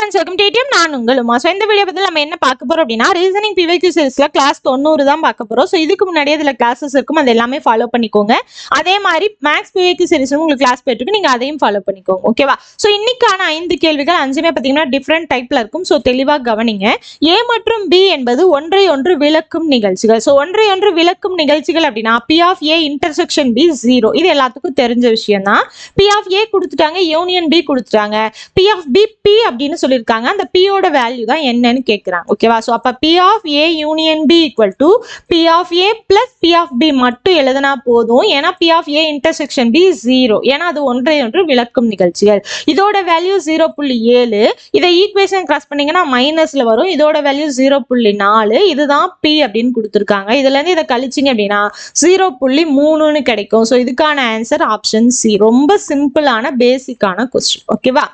Friends, welcome to DM. நான் உங்கள் Uma. So இந்த வீடியோ பற்றி நம்ம என்ன பார்க்க போறோம் அப்படின்னா, ரீசனிங் பிவைக்யூ சீரிஸ்ல கிளாஸ் 90 தான் பார்க்க போறோம். ஸோ இதுக்கு முன்னாடியே இதில் கிளாஸஸ் இருக்கும், அது எல்லாமே ஃபாலோ பண்ணிக்கோங்க. அதே மாதிரி மேக்ஸ் பிவைக்யூ சீரிஸ் உங்களுக்கு கிளாஸ் போயிட்டு நீங்க அதையும் ஃபாலோ பண்ணிக்கோங்க, ஓகேவா? ஸோ இன்னைக்கான 5 கேள்விகள் 5மே பார்த்தீங்கன்னா டிஃப்ரெண்ட் டைப்ல இருக்கும். ஸோ தெளிவாக கவனிங்க. ஏ மற்றும் பி என்பது ஒன்றை ஒன்று விளக்கும் நிகழ்ச்சிகள். ஸோ ஒன்றை ஒன்று விளக்கும் நிகழ்ச்சிகள் அப்படின்னா P of A intersection B 0. இது எல்லாத்துக்கும் தெரிஞ்ச விஷயம் தான். பி ஆஃப் ஏ கொடுத்துட்டாங்க, யூனியன் பி கொடுத்துட்டாங்க, பி ஆஃப் பி பி அப்படின்னு சொல்லியிருக்காங்க. அந்த P ஓட வேல்யூ தான் என்னன்னு கேட்குறாங்க, ஓகேவா? ஸோ அப்போ P of A union B equal to P of A plus P of B மட்டும் எழுதினா போதும். ஏன்னா P of A intersection B 0, ஏன்னா அது ஒன்றை ஒன்று விளக்கும் நிகழ்ச்சிகள். இதோட வேல்யூ 0.7. இதை ஈக்குவேஷன் கிராஸ் பண்ணீங்கன்னா மைனஸ்ல வரும். இதோட வேல்யூ 0.4. இதுதான் P அப்படின்னு கொடுத்துருக்காங்க. இதுல இருந்து இதை கழிச்சிங்க அப்படின்னா 0.3ன்னு கிடைக்கும். ஸோ இதுக்கான ஆன்சர் ஆப்ஷன் சி. ரொம்ப சிம்பிளான பேசிக்கான கொஸ்டின், ஓகேவா?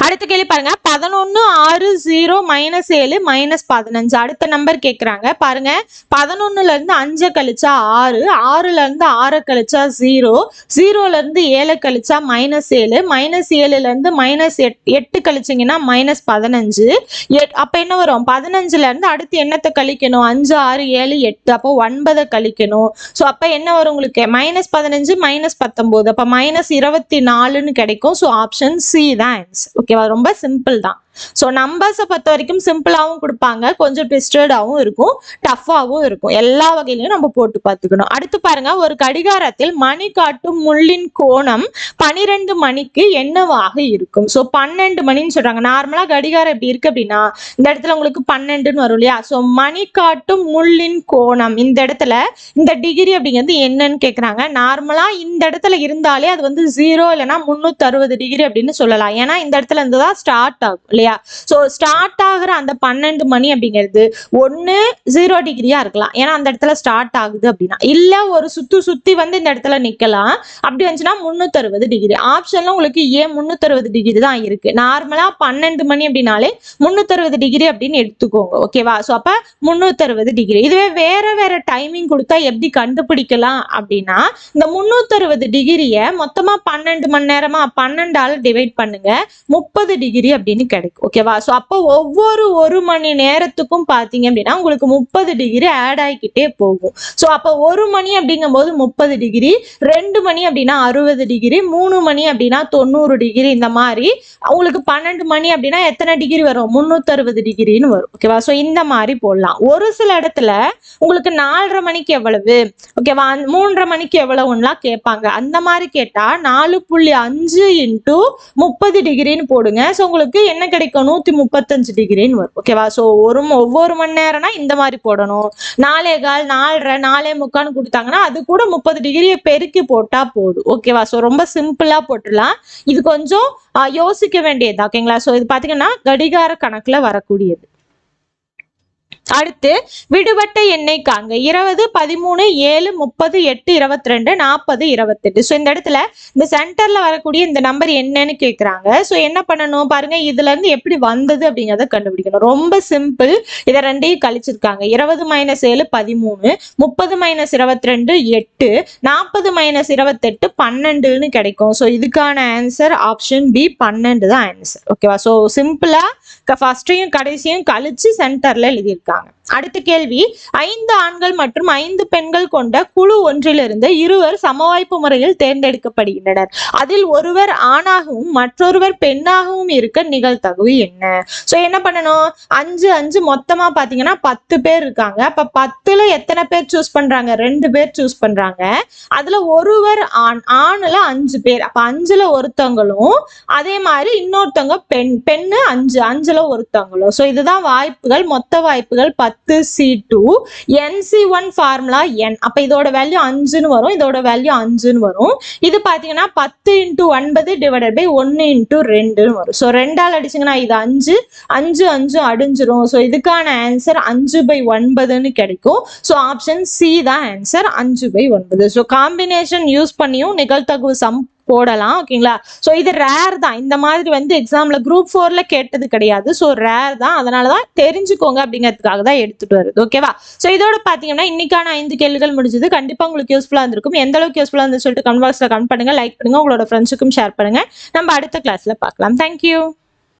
அடுத்த கேள்வி பாருங்க. 11 6 0 -7 -15. அடுத்த நம்பர் கேட்குறாங்க பாருங்க. 11ல இருந்து 5 கழிச்சா 6, 6ல இருந்து 6 கழிச்சா 0, 0ல இருந்து 7 கழிச்சா -7, -7ல இருந்து -8 கழிச்சிங்கன்னா -15. அப்ப என்ன வரும்? 15ல இருந்து அடுத்து என்னத்தை கழிக்கணும்? 5 6 7 8, அப்போ 9 கழிக்கணும். ஸோ அப்ப என்ன வரும் உங்களுக்கு? -15 -19, அப்ப -24ன்னு கிடைக்கும். ஸோ ஆப்ஷன் சி தான் ஆன்சர், ஓகேவா? ரொம்ப சிம்பிள் தான். ஸோ நம்பர்ஸை பொறுத்த வரைக்கும் சிம்பிளாகவும் கொடுப்பாங்க, கொஞ்சம் ட்விஸ்டடாகவும் இருக்கும், டஃப்பாகவும் இருக்கும். எல்லா வகையிலையும் நம்ம போட்டு பார்த்துக்கணும். அடுத்து பாருங்க. ஒரு கடிகாரத்தில் மணி காட்டும் முள்ளின் கோணம் 12 மணிக்கு என்னவாக இருக்கும்? ஸோ 12 மணின்னு சொல்றாங்க. நார்மலா கடிகாரம் எப்படி இருக்கு அப்படின்னா இந்த இடத்துல உங்களுக்கு 12ன்னு வரும் இல்லையா? ஸோ மணி காட்டும் முள்ளின் கோணம் இந்த இடத்துல இந்த டிகிரி அப்படிங்கிறது என்னன்னு கேட்குறாங்க. நார்மலா இந்த இடத்துல இருந்தாலே அது வந்து 0 இல்லைன்னா 360 டிகிரி அப்படின்னு சொல்லலாம். ஏன்னா இந்த இடத்துல இருந்து தான் ஸ்டார்ட் ஆகும் இல்லையா? சோ ஸ்டார்ட் ஆகுற அந்த 12 மணி அப்படிங்கிறது 1 0 டிகிரியா இருக்கலாம், ஏன்னா அந்த இடத்துல ஸ்டார்ட் ஆகுது அப்படின்னா. இல்ல ஒரு சுத்தி வந்து இந்த இடத்துல நிக்கலாம், அப்படி வந்துச்சுன்னா 360 டிகிரி. ஆப்ஷன்ல உங்களுக்கு ஏன் 360 டிகிரி தான் இருக்கு. நார்மலா 12 மணி அப்படின்னாலே 360 டிகிரி அப்படின்னு எடுத்துக்கோங்க, ஓகேவா? ஸோ அப்ப 360 டிகிரி. இதுவே வேற டைமிங் கொடுத்தா எப்படி கண்டுபிடிக்கலாம் அப்படின்னா, இந்த 360 டிகிரியை மொத்தமா 12 மணி நேரமா 12ஆல டிவைட் பண்ணுங்க, 30 டிகிரி அப்படின்னு கிடைக்கும், ஓகேவா? ஸோ அப்போ ஒவ்வொரு 1 மணி நேரத்துக்கும் பார்த்தீங்க அப்படின்னா உங்களுக்கு 30 டிகிரி ஆட் ஆகிக்கிட்டே போகும். ஸோ அப்போ 1 மணி அப்படிங்கும் போது 30 டிகிரி, 2 மணி அப்படின்னா 60 டிகிரி, 3 மணி அப்படின்னா 90 டிகிரி. இந்த மாதிரி உங்களுக்கு 12 மணி அப்படின்னா எத்தனை டிகிரி வரும்? 360 டிகிரின்னு வரும், ஓகேவா? ஸோ இந்த மாதிரி போடலாம். ஒரு சில இடத்துல உங்களுக்கு 4:30 மணிக்கு எவ்வளவு, ஓகேவா, 3:30 மணிக்கு எவ்வளவுலாம் கேட்பாங்க. அந்த மாதிரி கேட்டா 4.5 × 30 டிகிரின்னு போடுங்க. ஸோ உங்களுக்கு என்ன கிடைக்கும்? 135 டிகிரின்னு வரும், ஓகேவா? ஸோ ஒவ்வொரு மணி நேரம்னா இந்த மாதிரி போடணும். 4:15 4:30 4:45 கொடுத்தாங்கன்னா அது கூட 30 டிகிரியை பெருக்கி போட்டா போதும், ஓகேவா? ஸோ ரொம்ப சிம்பிளா போட்டுடலாம். இது கொஞ்சம் யோசிக்க வேண்டியது, ஓகேங்களா? ஸோ இது பாத்தீங்கன்னா கடிகார கணக்குல வரக்கூடியது. அடுத்து விடுபட்ட எண்ணெய் காண்க. 20 13 7 30 8 22 40 28. ஸோ இந்த இடத்துல இந்த சென்டர்ல வரக்கூடிய இந்த நம்பர் என்னன்னு கேட்குறாங்க. ஸோ என்ன பண்ணணும் பாருங்க, இதுல இருந்து எப்படி வந்தது அப்படிங்கிறத கண்டுபிடிக்கணும். ரொம்ப சிம்பிள். இதை ரெண்டையும் கழிச்சிருக்காங்க. 20 - 7 13, 30 - 22 8, 40 - 28 12ன்னு கிடைக்கும். ஸோ இதுக்கான ஆன்சர் ஆப்ஷன் பி 12 தான் ஆன்சர், ஓகேவா? ஸோ சிம்பிளா ஃபர்ஸ்டையும் கடைசியும் கழிச்சு சென்டர்ல எழுதியிருக்காங்க. அடுத்த கேள்வி. 5 ஆண்கள் மற்றும் 5 பெண்கள் கொண்ட குழு ஒன்றிலிருந்து இருவர் சமவாய்ப்பு முறையில் தேர்ந்தெடுக்கப்படுகின்றனர். அதில் ஒருவர் ஆணாகவும் மற்றொருவர் பெண்ணாகவும் இருக்க நிகழ்தகவு என்ன? ஸோ என்ன பண்ணணும்? 5 5 மொத்தமா பாத்தீங்கன்னா 10 பேர் இருக்காங்க. அப்ப 10ல எத்தனை பேர் சூஸ் பண்றாங்க? 2 பேர் சூஸ் பண்றாங்க. அதுல ஒருவர் ஆணுல 5 பேர், அப்ப 5ல ஒருத்தவங்களும் அதே மாதிரி இன்னொருத்தவங்க பெண்ணு 5ல ஒருத்தவங்களும். ஸோ இதுதான் வாய்ப்புகள். மொத்த வாய்ப்புகள் 10C2 NC1 ஃபார்முலா n. அப்ப இதோட வேல்யூ 5ன்னு வரும், இதோட வேல்யூ 5ன்னு வரும். இது பாத்தீங்கன்னா 10 × 9 / 1 × 2ன்னு வரும். ஸோ 2ஆல் அடிச்சிங்கன்னா இது 5 5 5 அடிஞ்சிரும். ஸோ இதுக்கான ஆன்சர் 5/9ன்னு கிடைக்கும். ஸோ ஆப்ஷன் சி தான் ஆன்சர், 5/9. ஸோ காம்பினேஷன் யூஸ் பண்ணியும் நிகழ்தகவு சம் போடலாம். ஓகேங்களா? ஸோ இது ரேர் தான். இந்த மாதிரி வந்து எக்ஸாம்ல குரூப் 4ல கேட்டது கிடையாது. ஸோ ரேர் தான். அதனால தான் தெரிஞ்சுக்கோங்க அப்படிங்கிறதுக்காக தான் எடுத்துட்டு வருது. ஓகேவா? ஸோ இதோட பார்த்தீங்கன்னா, இன்னைக்கான 5 கேள்விகள் முடிஞ்சது. கண்டிப்பா உங்களுக்கு யூஸ்ஃபுல்லா இருந்திருக்கும். எந்த அளவுக்கு யூஸ்ஃபுல்லா இருந்துச்சு சொல்லிட்டு கமெண்ட் பாக்ஸ்ல கமெண்ட் பண்ணுங்க, லைக் பண்ணுங்க, உங்களோட ஃப்ரெண்ட்ஸுக்கும் ஷேர் பண்ணுங்க. நம்ம அடுத்த கிளாஸ்ல பார்க்கலாம். Thank you.